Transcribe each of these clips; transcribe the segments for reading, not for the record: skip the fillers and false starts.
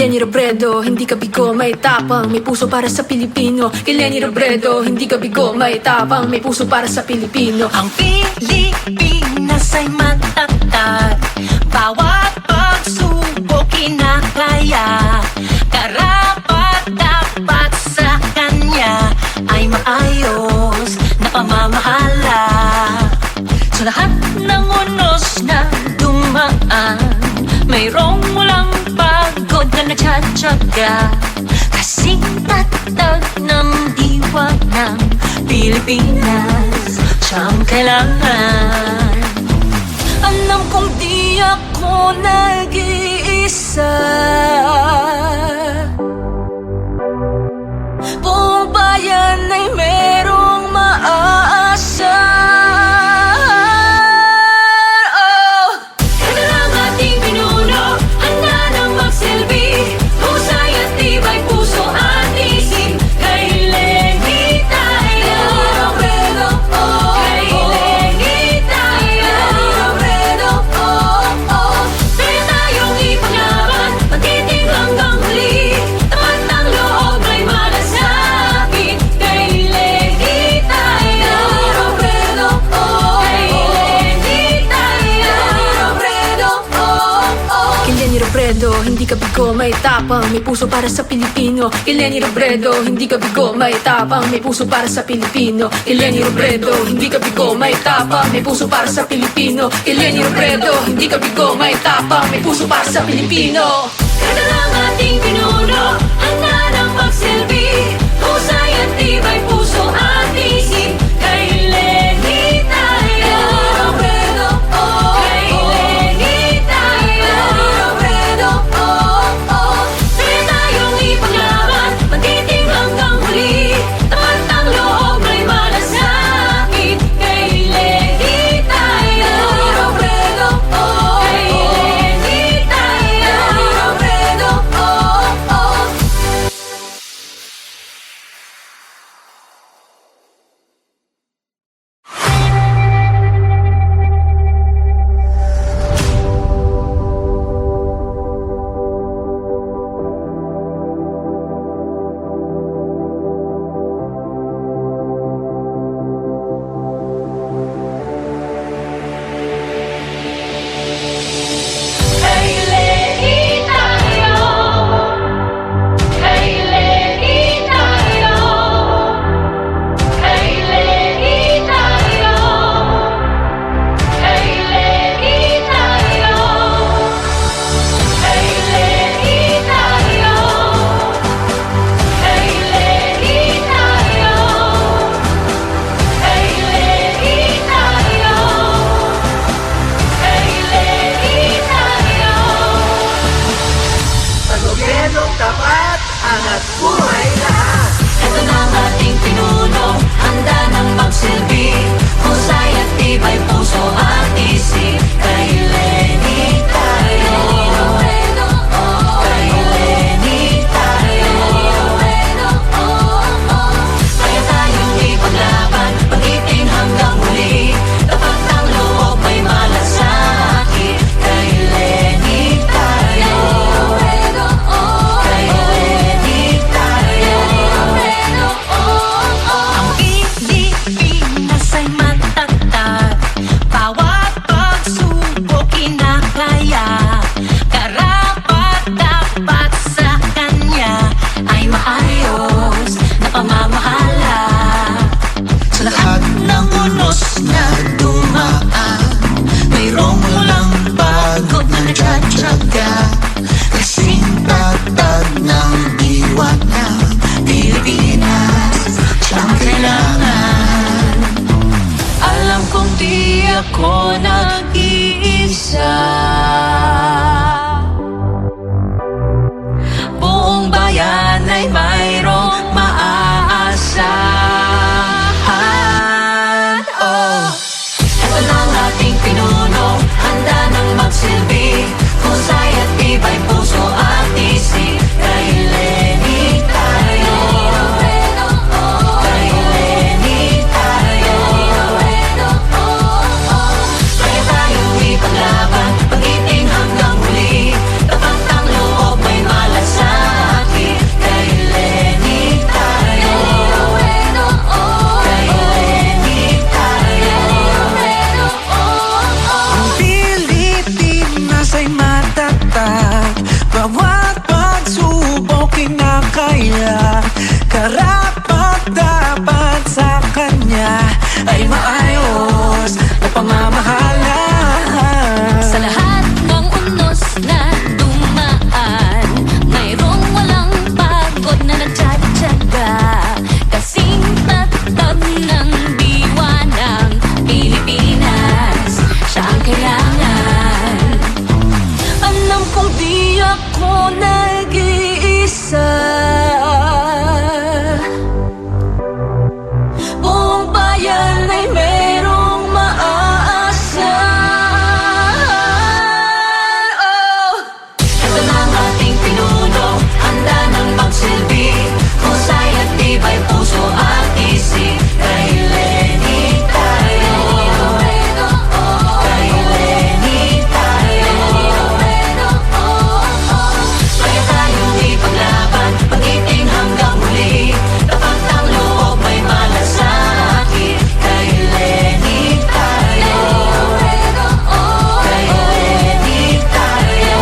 Lenny Robredo, hindi ka bigo, may tapang, may puso para sa Pilipino. Kay Lenny Robredo, hindi ka bigo, may tapang, may puso para sa Pilipino. Ang Pilipinas ay matatag, bawat pagsubok kinakaya. Karapat dapat sa kanya ay maayos na pamamahala. Sa lahat ng unos na dumaan, mayroong walang pagod na nagtsatsaga. Kasing tatag ng diwa ng Pilipinas, siyang kailangan. Alam kong di ako nag-iisa, buong bayan ay merong maaasa. Hindi ka bigo, may tapang, may puso para sa Pilipino. Kay Lenny Robredo, hindi ka bigo, may tapang, may puso para sa Pilipino. Kay Lenny Robredo, hindi ka bigo, may tapang, may puso para sa Pilipino. Kay Lenny Robredo, hindi ka bigo, may tapang, may puso para sa Pilipino. Kada lang ating pinuno, handa ng magsilbi, husay at tibay puso at isip. Kay Lenny tayo, Robredo, oh. Kay Lenny tayo, Robredo, oh, oh. Kaya tayong ipaglaban, magtiting hanggang huli. Tapat ang loob may malasakit. Kay Lenny tayo, Robredo, oh. Kay Lenny tayo, Robredo, oh, oh. Kay Lenny tayo, kay Lenny tayo, kay Lenny tayo, kay Lenny tayo, kay Lenny tayo, kay Lenny tayo, kay Lenny tayo, kay Lenny tayo. Sa gobyernong tapat, angat buhay lahat. Ito na ang ating pinuno, handa ng magsilbi, husay at tibay puso at isip. Kay Lenny tayo, kay Lenny tayo, kaya tayong ipaglaban, pag-iting hanggang huli. Tapat ng loob may malasakit. Kay Lenny tayo, kay Lenny tayo. Ang Pilipinas ay matatag, bawat pagsubok kinakaya. Karapat-dapat sa kanya ay maayos na pamamahala. Sa lahat ng unos na dumaan, mayroong walang pagod na nagtsatsaga. Kasing tatab ng diwa ng Pilipinas, siya ang kailangan. Alam kong di ako nag-iisa, buong bayan ay merong maaasa. Oh! Ito na ang ating pinuno, handa nang magsilbi, husay at tibay puso at isip. Kay Lenny tayo, kay Lenny tayo. Kaya tayong ipaglaban, magiting hanggang huli. Kapag ang loob may malasakit, kay Lenny tayo, kay Lenny tayo.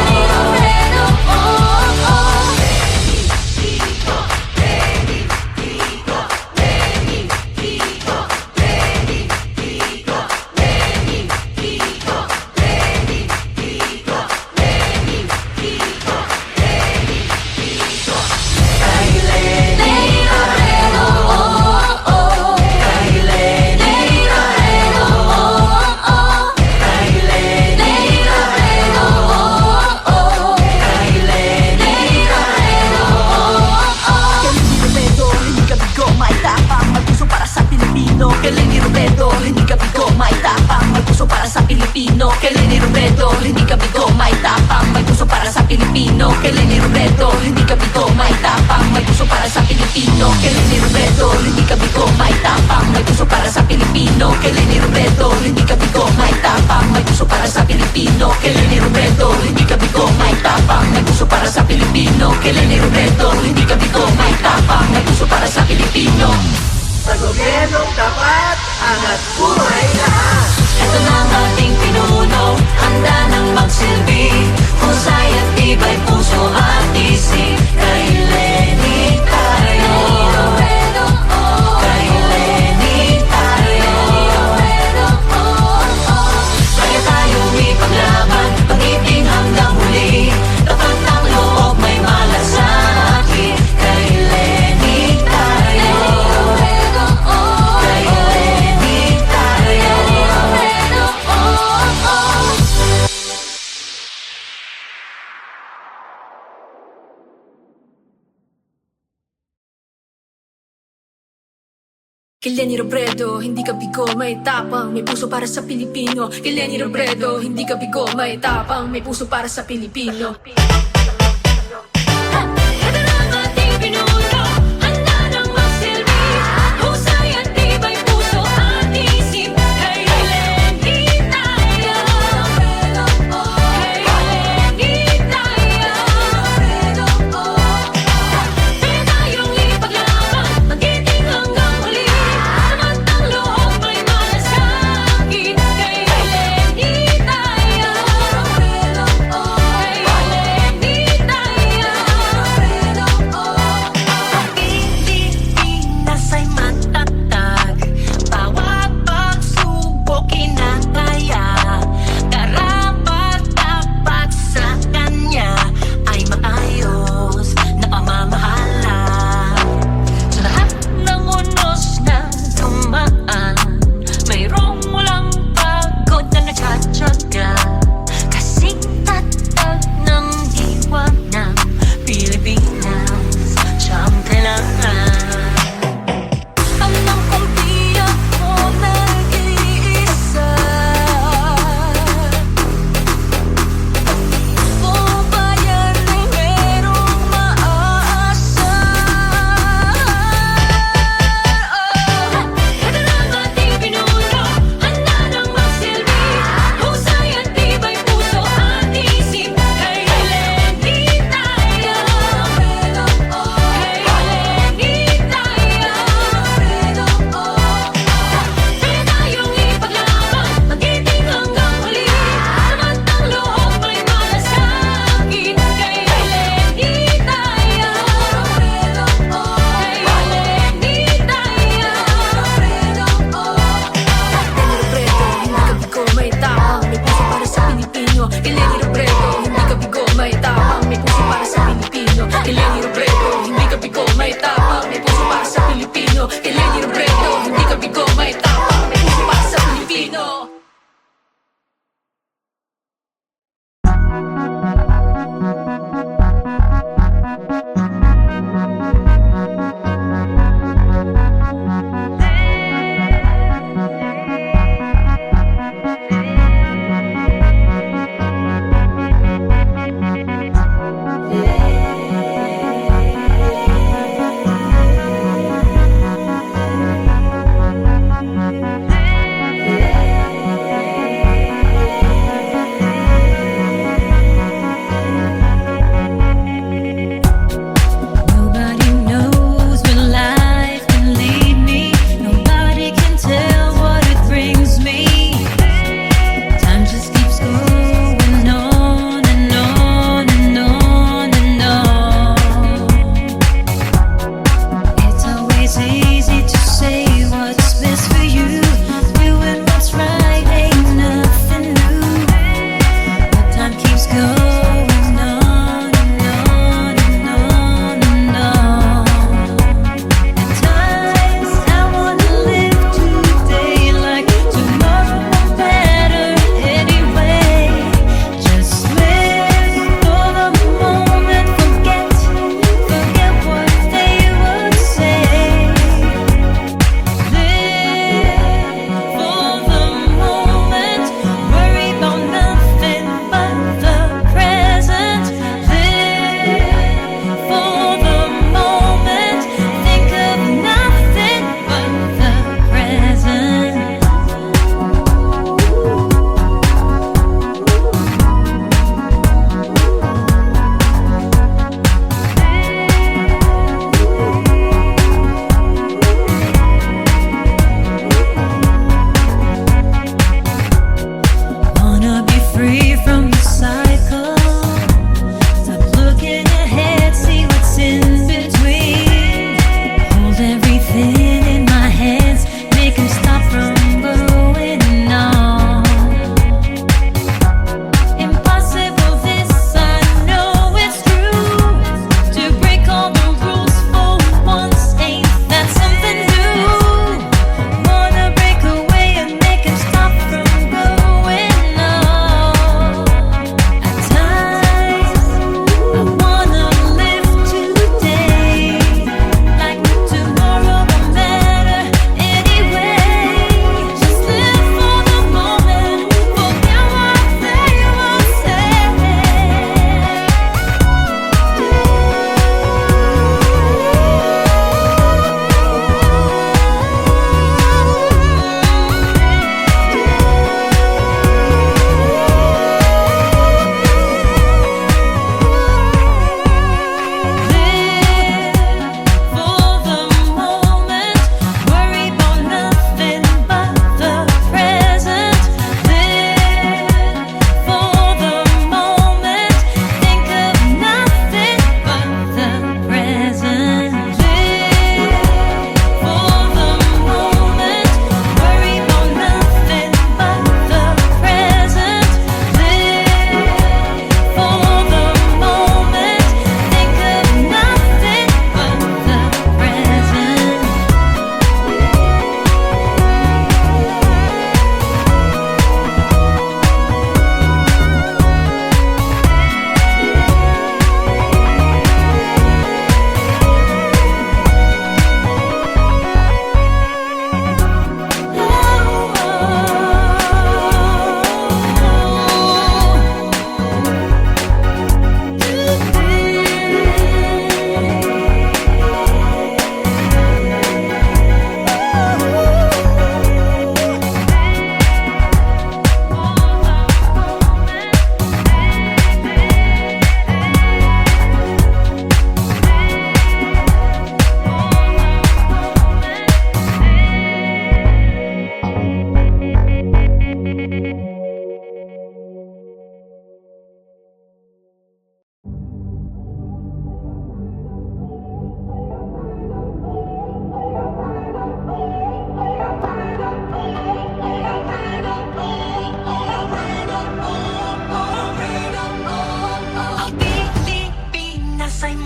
Lenny Robredo, hindi ka bigo, may tapang, may puso para sa Pilipino. Kay Lenny Robredo, hindi ka bigo, may tapang, may puso para sa Pilipino. Kay Lenny Robredo, hindi ka bigo, may tapang, may puso para sa Pilipino. Kay Lenny Robredo, hindi ka bigo, may tapang, may puso para sa Pilipino. Kay Lenny Robredo, hindi ka bigo, may tapang, may puso para sa Pilipino. Kay Lenny Robredo, hindi ka bigo, may tapang, may puso para sa Pilipino. Kay Lenny Robredo, hindi ka bigo, may tapang, may puso para sa Pilipino. Sa gobyernong tapat, angat buhay lahat. Ito na ang ating pinuno, handa nang magsilbi, husay at tibay puso at isip. Kay Lenny tayo, kay Lenny tayo. Kaya tayong ipaglaban, magiting hanggang huli. Kapag ang loob may malasakit, kay Lenny tayo, kay Lenny tayo. Kay Lenny Robredo, hindi ka bigo, may tapang, may puso para sa Pilipino. Kay Lenny Robredo, hindi ka bigo, may tapang, may puso para sa Pilipino. Ito na ang ating pinuno, handa nang magsilbi, husay at tibay puso at isip. Kay Lenny tayo, kay Lenny tayo. Kaya tayong ipaglaban, magiting hanggang huli. Samat ang loob may malasakit, kay Lenny tayo, kay Lenny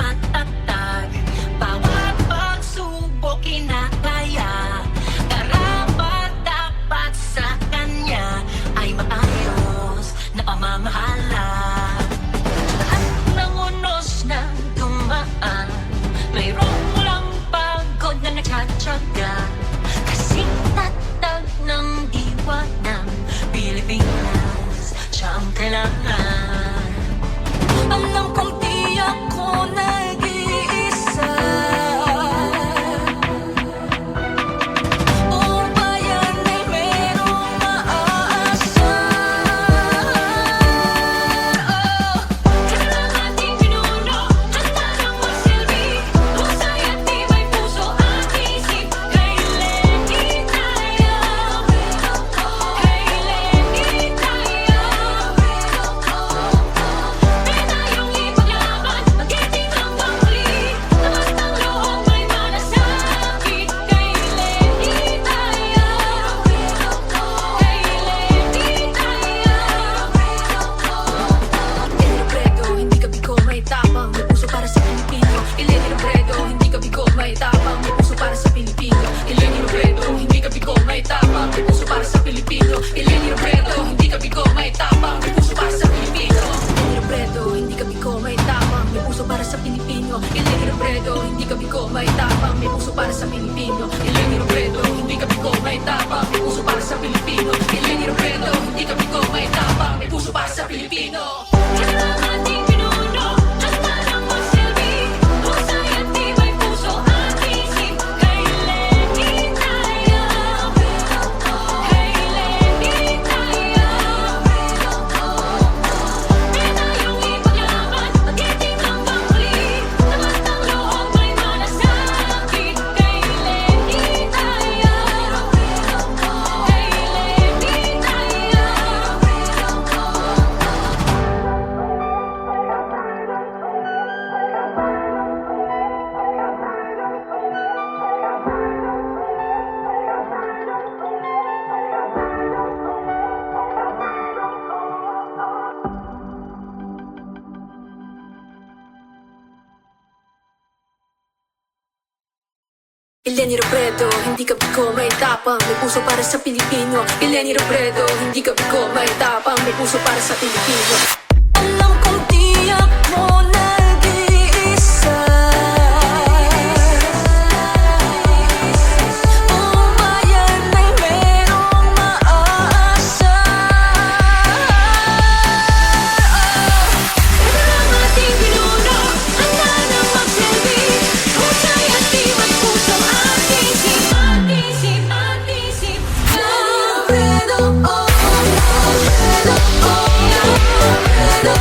matatag. Bawat pagsubok kinakaya. Karapat dapat sa kanya ay maayos na pamamahala. Lahat ng unos na dumaan, mayroong walang pagod na nagtsatsaga. Kasing tatag ng diwa ng Pilipinas, siya ang kailangan. Alam kong di ako nag-iisa. Buong bayan ay merong maaasa. Kailangan ating pinuno, handa ng magsilbi. Husay at tibay puso at isip. Kay Lenny tayo, kay Lenny tayo. May tayong ipaglaban, magiting hanggang huli. Lakas ng loob may malasakit. Kay Lenny tayo, kay Lenny tayo. Eleni Robredo, hindi ka bigo, may tapang, may puso para sa Pilipino. Eleni Robredo, hindi ka bigo, may tapang, may puso para sa Pilipino. Eleni Robredo, hindi ka bigo, may tapang, may puso para sa Pilipino. Eleni Robredo, hindi ka bigo, may tapang, may puso para sa Pilipino. Eleni Robredo, hindi ka bigo, may tapang, may puso para sa Pilipino. Eleni Robredo, hindi ka bigo, may tapang, may puso para sa Pilipino. Eleni Robredo, hindi ka bigo, may tapang, may puso para sa Pilipino. Eleni Robredo, hindi ka bigo, may tapang, may puso para sa Pilipino. Kailangan ating pinuno, handa ng magsilbi. Husay at tibay puso at isip. Kay Lenny tayo, kay Lenny tayo. May tayong ipaglaban, magiting hanggang huli. Lakas ng loob may malasakit. Kay Lenny tayo, kay Lenny tayo. Eleni Robredo, hindi ka bigo, may tapang, may puso para sa Pilipino. Eleni Robredo, hindi ka bigo, may tapang, may puso para sa Pilipino. Alam kong di ako nag-iisa. Buong bayan ay merong maaasa. Kailangan ating pinuno, handa ng magsilbi. Husay at tibay puso at isip. At isip, at isip. Alfredo, oh, Alfredo, oh, Alfredo,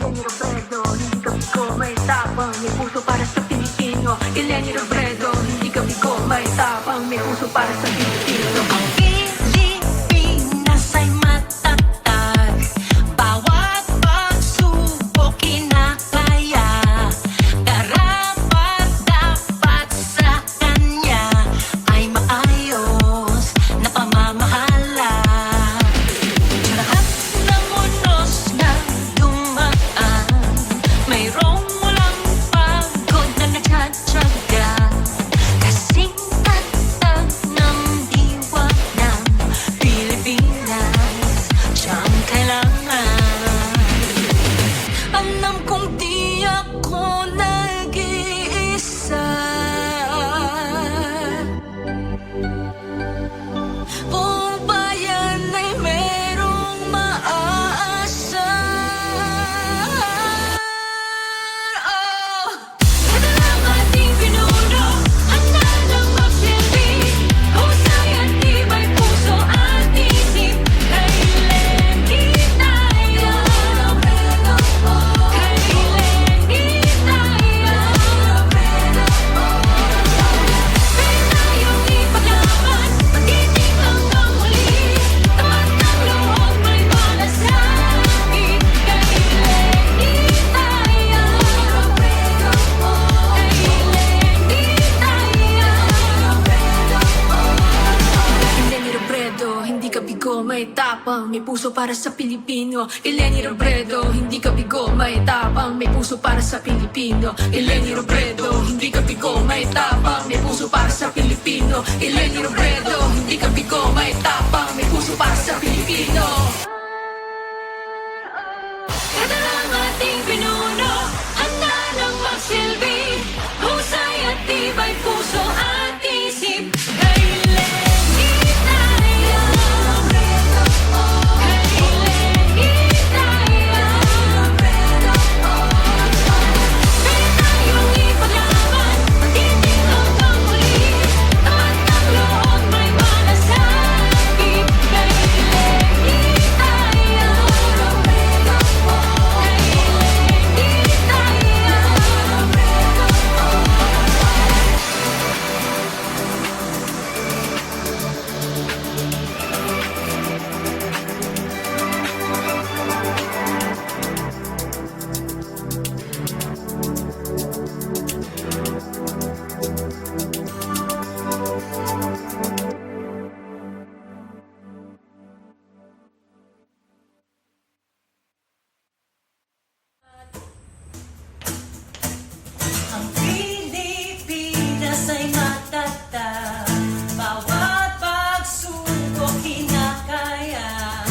Eleni Robredo, hindi ka bigo, may tapang, may puso para sa Pilipino. Eleni Robredo, hindi ka bigo, may tapang, may puso para sa Pilipino. Ang Pilipinas ay matatag. Bawat pagsubok kinakaya. Karapat dapat sa kanya ay maayos na pamamahala. Sa lahat ng unos na dumaan, mayroong walang pagod na nagtsatsaga. Kasing tatag ng bigo, may tapang, may puso para sa Pilipino. Eleni Robredo, hindi ka bigo, may tapang, may puso para sa Pilipino. Eleni Robredo, hindi ka bigo, may tapang, may puso para sa Pilipino. Eleni Robredo, hindi ka bigo, may tapang, may puso para sa Pilipino. Ito ang ating pinuno, handa ng magsilbi, husay at tibay puso at isip. Kay Lenny tayo, kay Lenny tayo, kaya tayong ipaglaban, magiging hanggang muli, tapat ng loob may malasakit. Kay Lenny tayo, Ang Pilipinas ay matatag, bawat pagsubok kinakaya.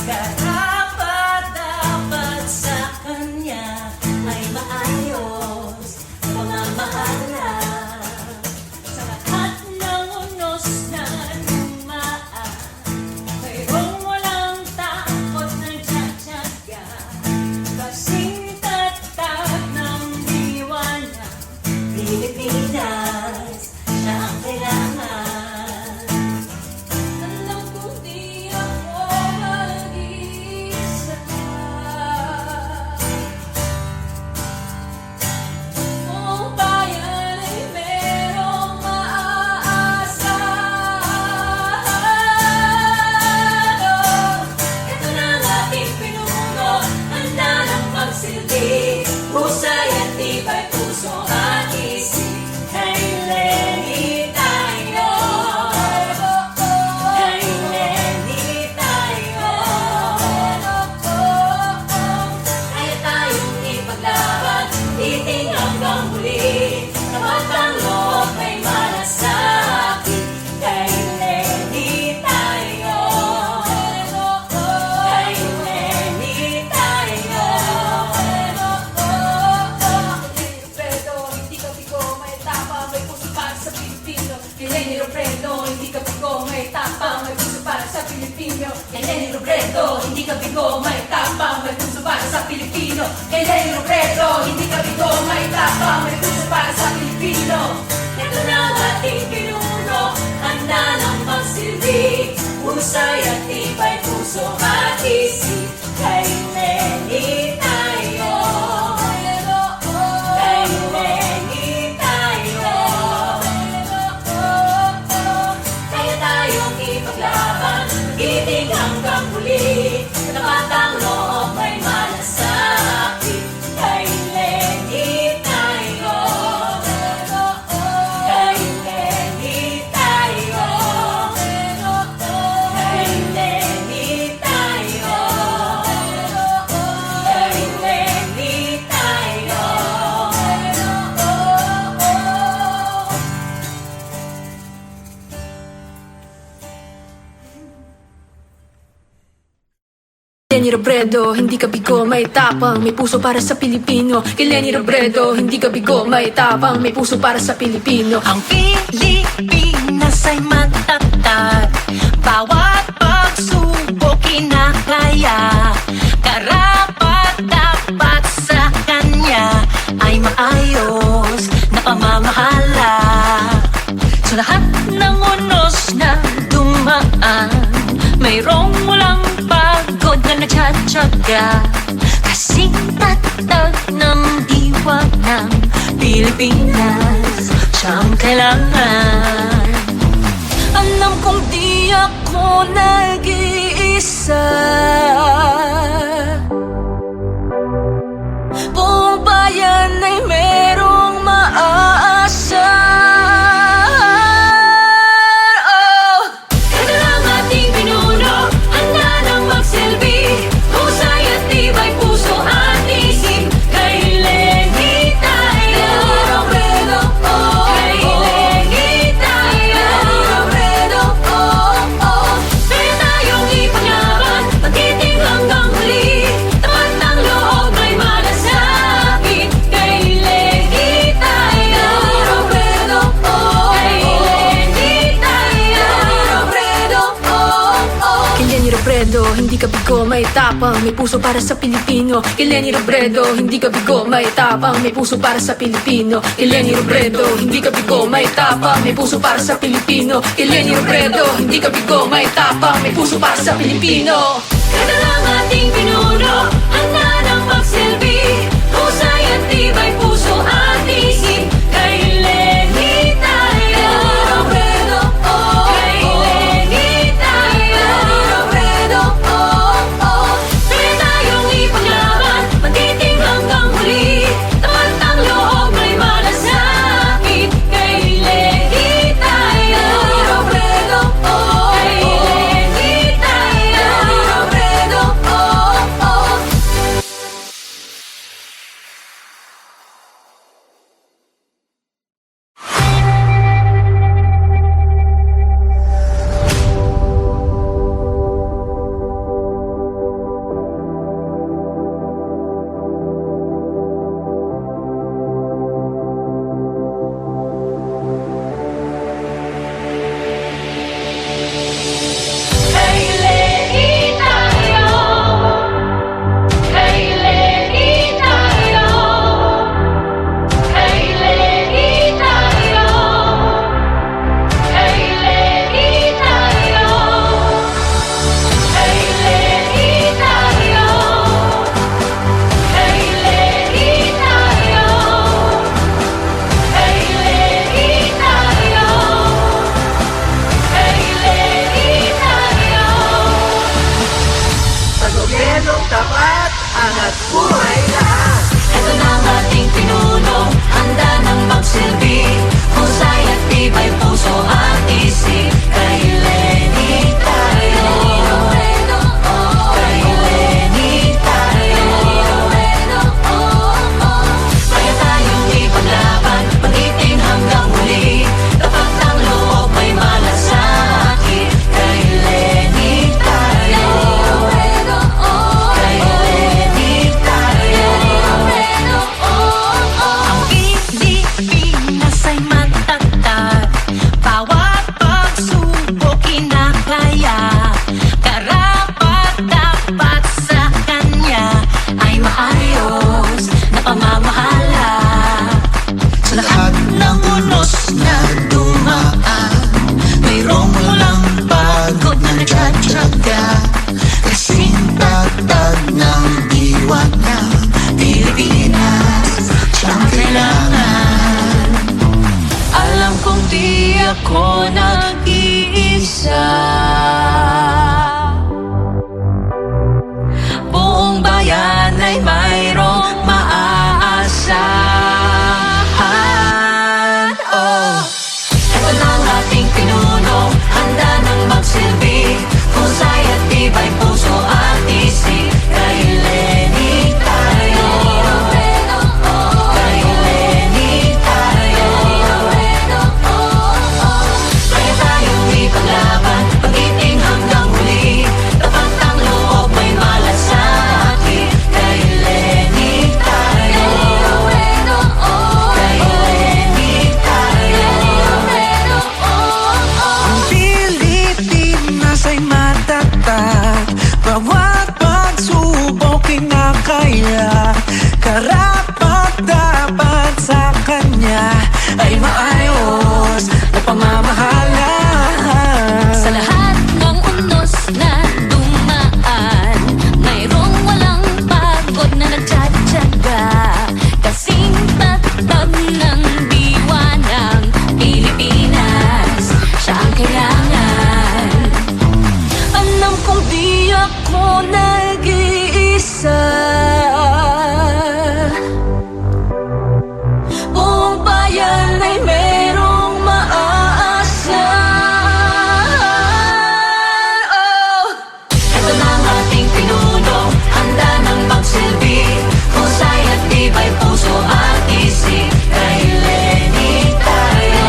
Karapat-dapat sa kanya ay maayos pamamahala. Sa lahat ng unos na lumaan, mayroong walang takot na tiyatyaga. Kasing tatag ng diwa niya, Pilipinas, siya ang kailangan. Alam kong di ako mag-isa. Buong bayan ay merong maaasahan. ito na ang ating pinuno, handa ng magsilbi, husay at tibay puso at isip. Kay Lenny tayo, kay Lenny tayo, kaya tayong ipaglaban, titing hanggang huli, tapat ang loob may malasakit. Kay Lenny tayo, kay Lenny tayo. Eleni Robredo, hindi ka bigo, may tapang, may puso para sa Pilipino. Eleni Robredo, hindi ka bigo, may tapang, may puso para sa Pilipino. Eleni Robredo, hindi ka bigo, may tapang, may puso para sa Pilipino. Ito na ang ating pinuno, handa ng magsilbi, husay at tibay puso at isip. Kay Lenny tayo, kay Lenny tayo, kaya tayong ipaglaban, giting hanggang huli, tapat ang loob may malasakit. Kay Lenny tayo, kay Lenny tayo, kay Lenny tayo, kay Lenny tayo. Eleni Robredo, hindi ka bigo, may tapang, may puso para sa Pilipino. Eleni Robredo, hindi ka bigo, may tapang, may puso para sa Pilipino. Ang Pilipinas ay matatag, bawat pagsubok kinakaya. Karapat-dapat sa kanya ay maayos na pamamahala. Sa lahat ng unos na dumaan, mayroong walang pagod na nagtsatsaga. Kasing tatag ng diwa ng Pilipinas, siya ang kailangan. Alam kong di ako nag-iisa, buong bayan ay merong maaasahan. Ito na ang ating pinuno, Robredo, hindi ka bigo, may tapang, may puso para sa Pilipino. Kay Leni Robredo, hindi ka bigo, may tapang, may puso para sa Pilipino. Kay Leni Robredo, hindi ka bigo, may tapang, may puso para sa Pilipino. Kay Leni Robredo, hindi ka bigo, may tapang, may puso para sa Pilipino. Ito lang ating pinuno, handa ng magsilbi. Husay at tibay puso at isip. Kay Leni tayo. Robredo, oh. Kay Leni tayo. Robredo, oh, oh. Kaya tayong ipaglaban, matitim hanggang huli. Tapat ang loob, may malasakit. Kay Leni tayo. Robredo, oh. Kay Leni tayo. Robredo, oh, oh. Kay Leni tayo. Kay Leni tayo. Kay Leni tayo. Kay Leni tayo. Kay Leni tayo. Kay Leni tayo. Kay Leni tayo. Kay Leni tayo. Sa gobyernong tapat, angat buhay lahat. Ito na ang ating pinuno, handa ng magsilbi. Husay at tibay puso at isip. Kay Leni tayo. Kay Leni tayo. Kaya tayong ipaglaban, magiting hanggang huli. Tapat ng loob, may malasakit. Kay Leni tayo. Kay Leni tayo. Ang Pilipinas ay matatag, bawat pagsubok kinakaya. Karapat-dapat sa kanya ay maayos na pamamahala. Sa lahat ng unos na dumaan, mayroong walang pagod na nagtsatsaga. Kasing tatag ng diwa ng Pilipinas, siyang kailangan. Alam kong di ako nag-iisa. Buong bayan ay mayroong maaasahan. Oh. Ito na ang ating pinuno, handa ng magsilbi. Husay at tibay puso at isip. Kay Leni tayo. Kay Leni tayo. Kaya tayong ipaglaban, magiting hanggang huli. Tapat ang loob, may malasakit. Kay Leni tayo. Kay Leni tayo. Ang Pilipinas ay matatag, bawat pagsubok kinakaya. Karapat-dapat sa kanya ay maayos na pamamahala. Sa lahat ng unos na dumaan, mayroong walang pagod na nagtsatsaga. Kasing tatag ng diwa ng Pilipinas, siya ang kailangan. Alam kong di ako nag-iisa. Buong bayan ay merong maaasahan. Oh. Ito na ang ating pinuno, handa ng magsilbi. Husay at tibay puso at isip. Kay Leni tayo.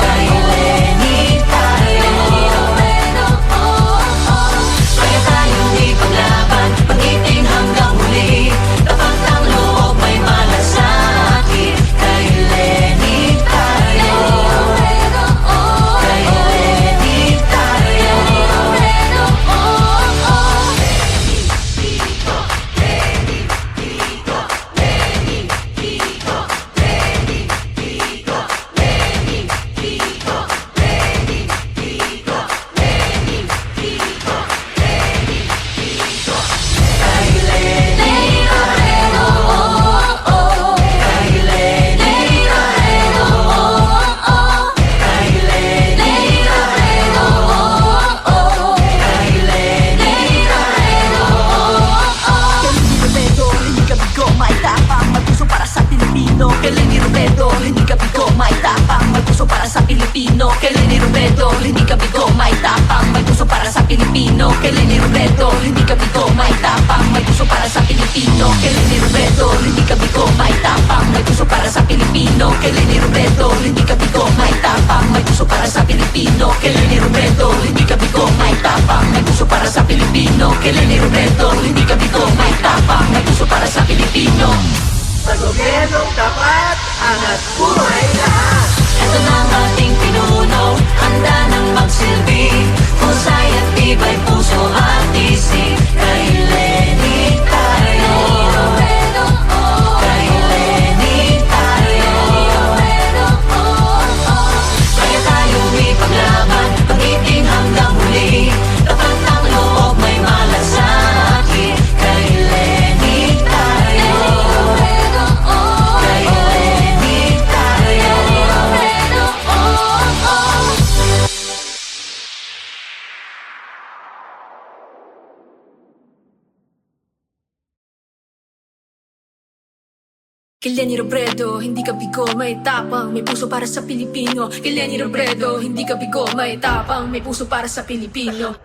Kay Leni tayo. Kaya Pilipino. Kay Lenny Robredo, hindi ka bigo, may tapang, may puso para sa Pilipino. Kay Lenny Robredo, hindi ka bigo, may tapang, may puso para sa Pilipino. Kay Lenny Robredo, hindi ka bigo, may tapang, may puso para sa Pilipino. Kay Lenny Robredo, hindi ka bigo, may tapang, may puso para sa Pilipino. Sa gobyernong tapat, angat buhay lahat. Ito na ang ating pinuno, handa nang magsilbi, husay at tibay puso at isip. Kay Lenny tayo, kay Lenny tayo. Kaya tayong ipaglaban, pag-ibig hanggang huli, tapat ng loob may malasakit. Kay Lenny tayo, kay Lenny tayo. Kay Lenny Robredo, hindi ka bigo, may tapang, may puso para sa Pilipino. Kay Lenny Robredo, hindi ka bigo, may tapang, may puso para sa Pilipino.